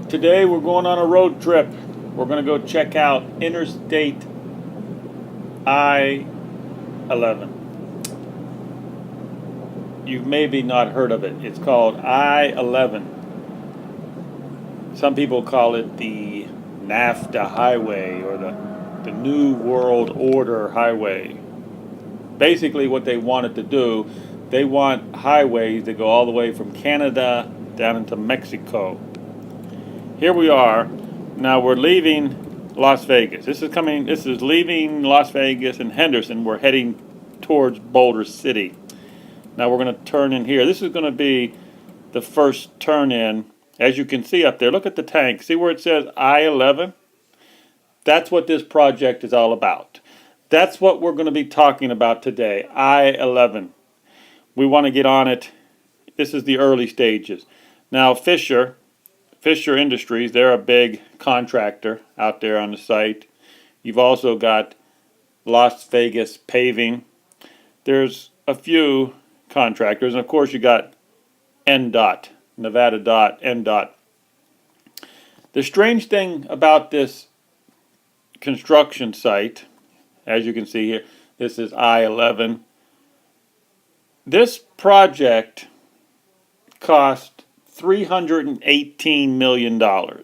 Today we're going on a road trip. We're going to go check out Interstate I-11. You've maybe not heard of it. It's called I-11. Some people call it the NAFTA Highway or the New World Order Highway. Basically what they wanted to do, they want highways that go all the way from Canada down into Mexico. Here we are. Now we're leaving Las Vegas. This is leaving Las Vegas and Henderson. We're heading towards Boulder City. Now we're going to turn in here. This is going to be the first turn in. As you can see up there, look at the tank. See where it says I-11? That's what this project is all about. That's what we're going to be talking about today, I-11. We want to get on it. This is the early stages. Now Fisher Industries, they're a big contractor out there on the site. You've also got Las Vegas Paving. There's a few contractors, and of course you got NDOT, Nevada Dot, NDOT. The strange thing about this construction site, as you can see here, this is I-11. This project cost $318 million. Now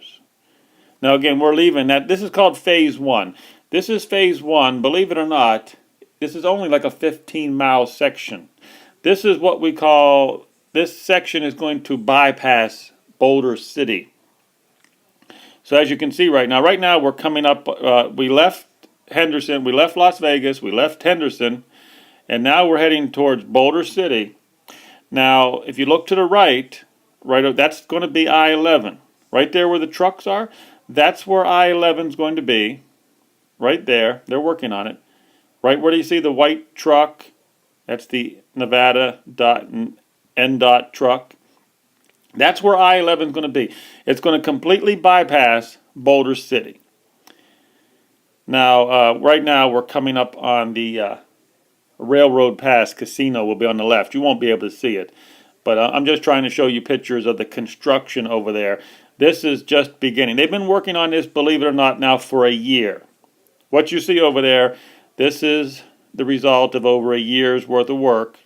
again, we're leaving that. This is called phase one. This is phase one. Believe it or not, this is only like a 15-mile section. This is what we call, this section is going to bypass Boulder City. So as you can see right now we're coming up, we left Henderson, we left Las Vegas, we left Henderson, and now we're heading towards Boulder City. Now, if you look to the right, that's going to be I-11. Right there where the trucks are, that's where I-11 is going to be. Right there. They're working on it. Right where you see the white truck, that's the Nevada dot NDOT truck. That's where I-11 is going to be. It's going to completely bypass Boulder City. Now, right now we're coming up on the Railroad Pass Casino. Will be on the left. You won't be able to see it. But I'm just trying to show you pictures of the construction over there. This is just beginning. They've been working on this, believe it or not, now for a year. What you see over there, this is the result of over a year's worth of work.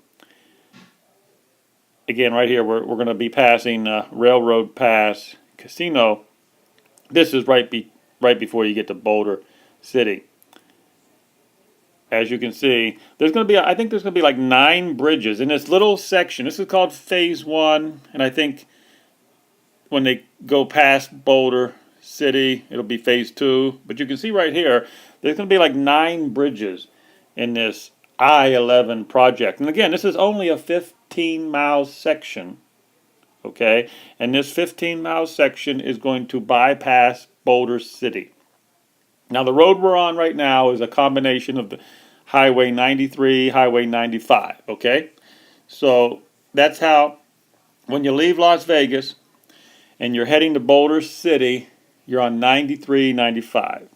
Again, right here, we're going to be passing Railroad Pass Casino. This is right before you get to Boulder City. As you can see, there's going to be, I think there's going to be like 9 bridges in this little section. This is called phase one, and I think when they go past Boulder City, it'll be phase two. But you can see right here, there's going to be like 9 bridges in this I-11 project. And again, this is only a 15-mile section, okay? And this 15-mile section is going to bypass Boulder City. Now, the road we're on right now is a combination of the Highway 93, Highway 95, okay? So that's how, when you leave Las Vegas and you're heading to Boulder City, you're on 93, 95.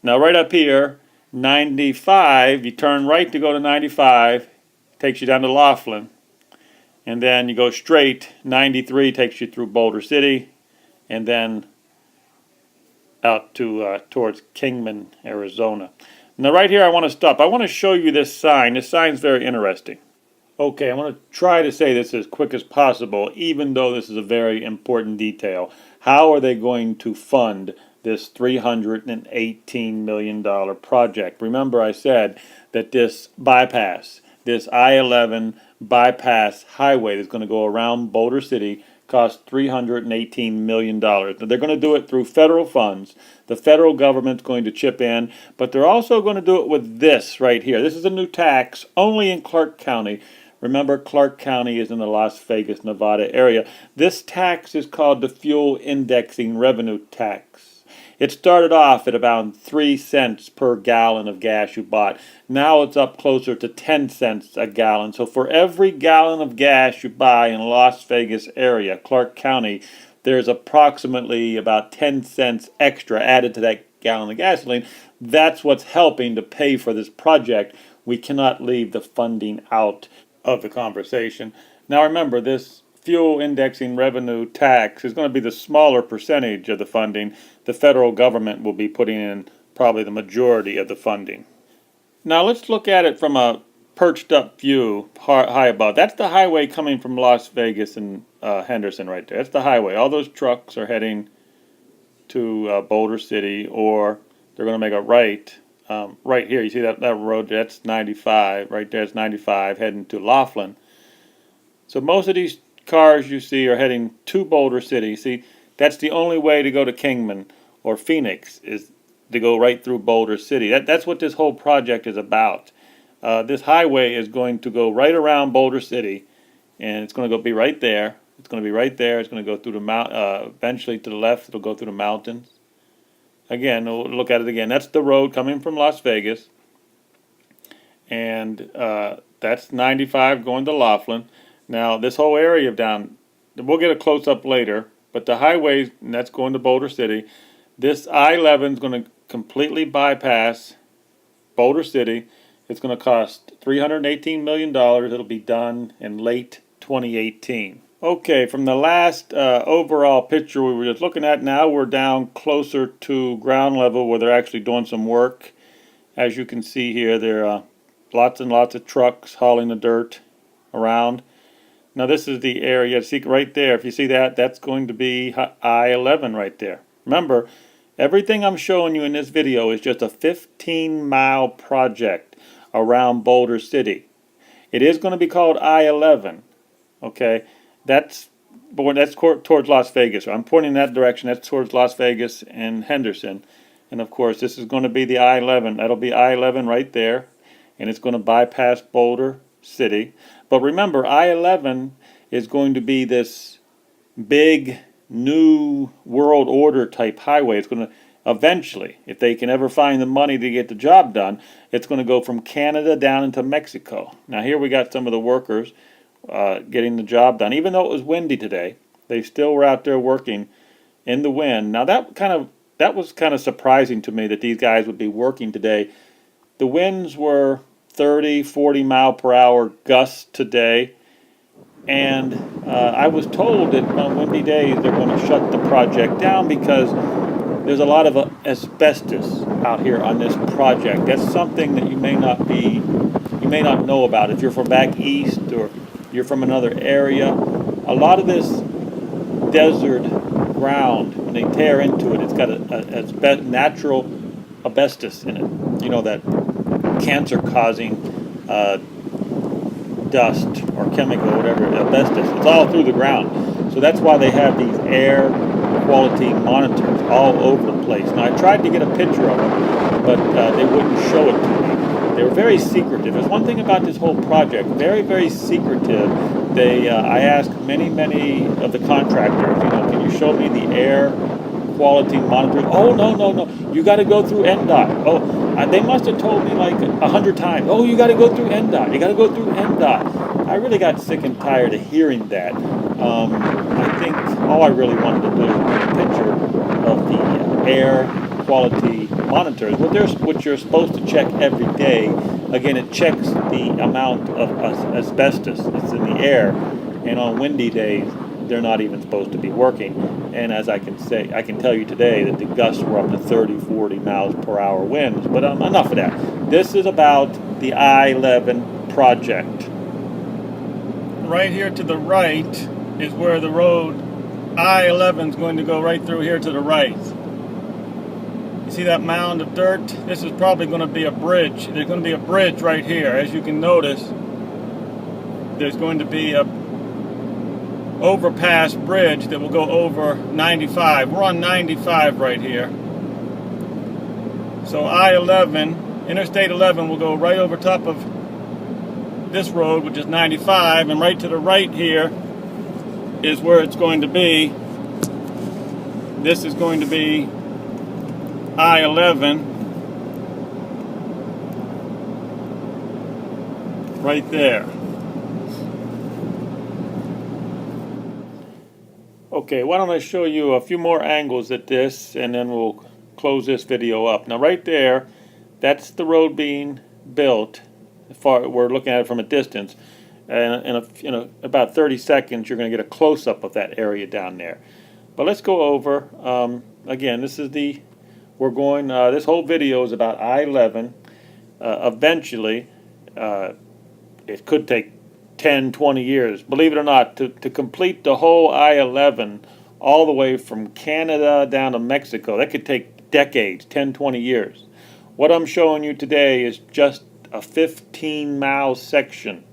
Now, right up here, 95, you turn right to go to 95, takes you down to Laughlin. And then you go straight, 93 takes you through Boulder City, and then out to towards Kingman, Arizona. Now right here I want to stop. I want to show you this sign. This sign's very interesting. Okay, I'm going to try to say this as quick as possible, even though this is a very important detail. How are they going to fund this $318 million project? Remember I said that this bypass, this I-11 bypass highway that's going to go around Boulder City, cost $318 million. Now, they're going to do it through federal funds. The federal government's going to chip in, but they're also going to do it with this right here. This is a new tax only in Clark County. Remember, Clark County is in the Las Vegas, Nevada area. This tax is called the Fuel Indexing Revenue Tax. It started off at about 3 cents per gallon of gas you bought. Now it's up closer to 10 cents a gallon. So for every gallon of gas you buy in Las Vegas area, Clark County, there's approximately about 10 cents extra added to that gallon of gasoline. That's what's helping to pay for this project. We cannot leave the funding out of the conversation. Now remember, this fuel indexing revenue tax is going to be the smaller percentage of the funding. The federal government will be putting in probably the majority of the funding. Now let's look at it from a perched up view high above. That's the highway coming from Las Vegas and Henderson right there. That's the highway. All those trucks are heading to Boulder City, or they're going to make a right. Right here, you see that road, that's 95. Right there, it's 95 heading to Laughlin. So most of these cars you see are heading to Boulder City. See, that's the only way to go to Kingman or Phoenix, is to go right through Boulder City. That's what this whole project is about. This highway is going to go right around Boulder City, and it's going to be right there. It's going to be right there. It's going to go through the eventually to the left, it'll go through the mountains. Again, we'll look at it again. That's the road coming from Las Vegas, and that's 95 going to Laughlin. Now, this whole area down, we'll get a close-up later, but the highway, and that's going to Boulder City. This I-11 is going to completely bypass Boulder City. It's going to cost $318 million. It'll be done in late 2018. Okay, from the last overall picture we were just looking at, now we're down closer to ground level where they're actually doing some work. As you can see here, there are lots and lots of trucks hauling the dirt around. Now this is the area, see right there, if you see that, that's going to be I-11 right there. Remember, everything I'm showing you in this video is just a 15-mile project around Boulder City. It is going to be called I-11, okay? That's towards Las Vegas. So I'm pointing in that direction. That's towards Las Vegas and Henderson. And of course, this is going to be the I-11. That'll be I-11 right there. And it's going to bypass Boulder City. But remember, I-11 is going to be this big new world order type highway. It's going to eventually, if they can ever find the money to get the job done, it's going to go from Canada down into Mexico. Now here we got some of the workers getting the job done. Even though it was windy today, they still were out there working in the wind. Now that was kind of surprising to me that these guys would be working today. The winds were 30, 40 mile per hour gusts today, and I was told that on windy days they're going to shut the project down because there's a lot of asbestos out here on this project. That's something that you may not know about if you're from back east or you're from another area. A lot of this desert ground, when they tear into it, it's got a natural asbestos in it. You know, that cancer-causing dust or chemical, whatever, asbestos. It's all through the ground. So that's why they have these air quality monitors all over the place. Now, I tried to get a picture of them, but they wouldn't show it to me. They were very secretive. There's one thing about this whole project, very, very secretive. I asked many of the contractors, you know, can you show me the air quality monitors? Oh, no. You got to go through NDOT. Oh, they must have told me like 100 times. Oh, you got to go through NDOT. You got to go through NDOT. I really got sick and tired of hearing that. I think all I really wanted to do was a picture of the air quality monitors, which you're supposed to check every day. Again, it checks the amount of asbestos that's in the air, and on windy days, they're not even supposed to be working. And as I can tell you today that the gusts were up to 30, 40 miles per hour winds. But enough of that. This is about the I-11 project. Right here to the right is where the road I-11 is going to go right through here to the right. You see that mound of dirt? This is probably going to be a bridge. There's going to be a bridge right here. As you can notice, there's going to be a overpass bridge that will go over 95. We're on 95 right here. So I-11, Interstate 11 will go right over top of this road, which is 95, and right to the right here is where it's going to be. This is going to be I-11 right there. Okay, why don't I show you a few more angles at this, and then we'll close this video up. Now right there, that's the road being built. We're looking at it from a distance. And about 30 seconds, you're going to get a close-up of that area down there. But let's go over, again, we're going, this whole video is about I-11. Eventually, uh, it could take 10, 20 years, believe it or not, to complete the whole I-11 all the way from Canada down to Mexico. That could take decades, 10, 20 years. What I'm showing you today is just a 15-mile section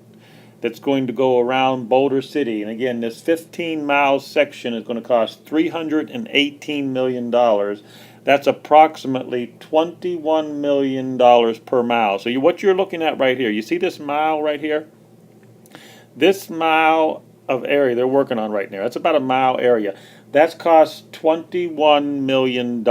that's going to go around Boulder City. And again, this 15-mile section is going to cost $318 million. That's approximately $21 million per mile. So what you're looking at right here, you see this mile right here? This mile of area they're working on right now, that's about a mile area. That's cost $21 million.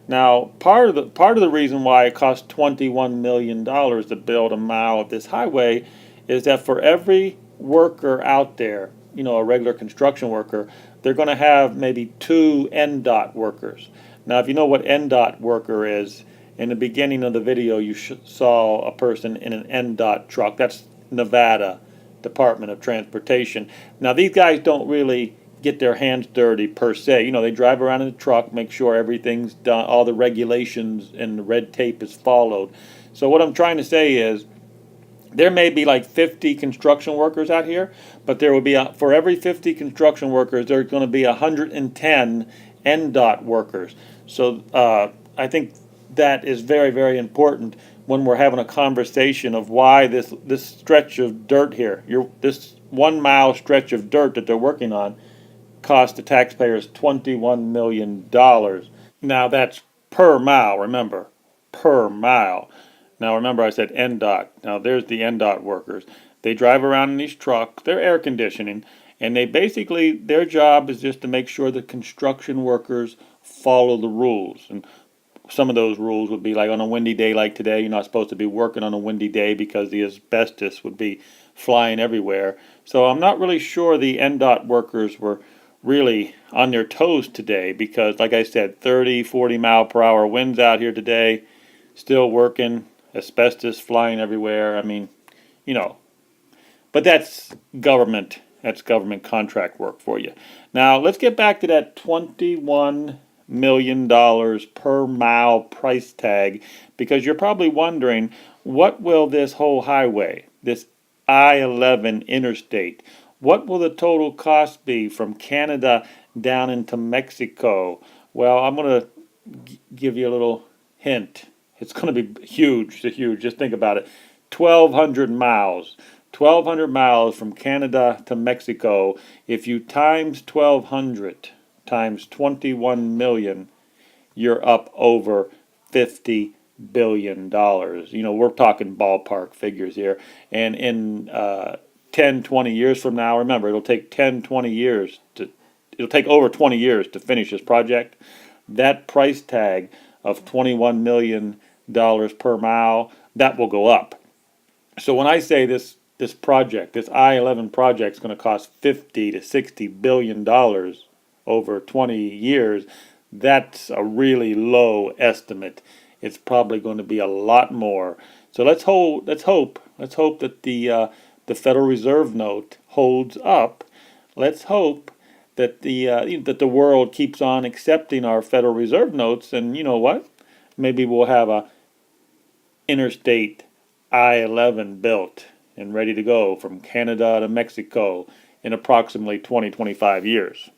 Now, part of the reason why it costs $21 million to build a mile of this highway is that for every worker out there, a regular construction worker, they're going to have maybe 2 NDOT workers. Now, if you know what NDOT worker is, in the beginning of the video you saw a person in an NDOT truck. That's Nevada Department of Transportation. Now, these guys don't really get their hands dirty per se. They drive around in the truck, make sure everything's done, all the regulations and the red tape is followed. So what I'm trying to say is, there may be like 50 construction workers out here, but there will be, for every 50 construction workers, there's going to be 110 NDOT workers. So I think that is very, very important when we're having a conversation of why this stretch of dirt here, this 1 mile stretch of dirt that they're working on, cost the taxpayers $21 million. Now that's per mile, remember, per mile. Now remember I said NDOT. Now there's the NDOT workers. They drive around in these trucks, they're air conditioning, and they basically, their job is just to make sure the construction workers follow the rules. And some of those rules would be like on a windy day like today, you're not supposed to be working on a windy day because the asbestos would be flying everywhere. So I'm not really sure the NDOT workers were really on their toes today because, like I said, 30, 40 mile per hour winds out here today, still working, asbestos flying everywhere. I mean, but that's government contract work for you. Now, let's get back to that $21 million per mile price tag, because you're probably wondering, what will this whole highway, this I-11 interstate, what will the total cost be from Canada down into Mexico? Well, I'm going to give you a little hint. It's going to be huge. Just think about it. 1,200 miles. 1,200 miles from Canada to Mexico. If you times 1,200 times 21 million, you're up over $50 billion. We're talking ballpark figures here. And in 10, 20 years from now, remember, it'll take 10, 20 years it'll take over 20 years to finish this project. That price tag of $21 million per mile, that will go up. So when I say this project, this I-11 project is going to cost $50 to $60 billion over 20 years, that's a really low estimate. It's probably going to be a lot more. So let's hope that the Federal Reserve note holds up. Let's hope that that the world keeps on accepting our Federal Reserve notes, and you know what? Maybe we'll have a Interstate I-11 built and ready to go from Canada to Mexico in approximately 20, 25 years.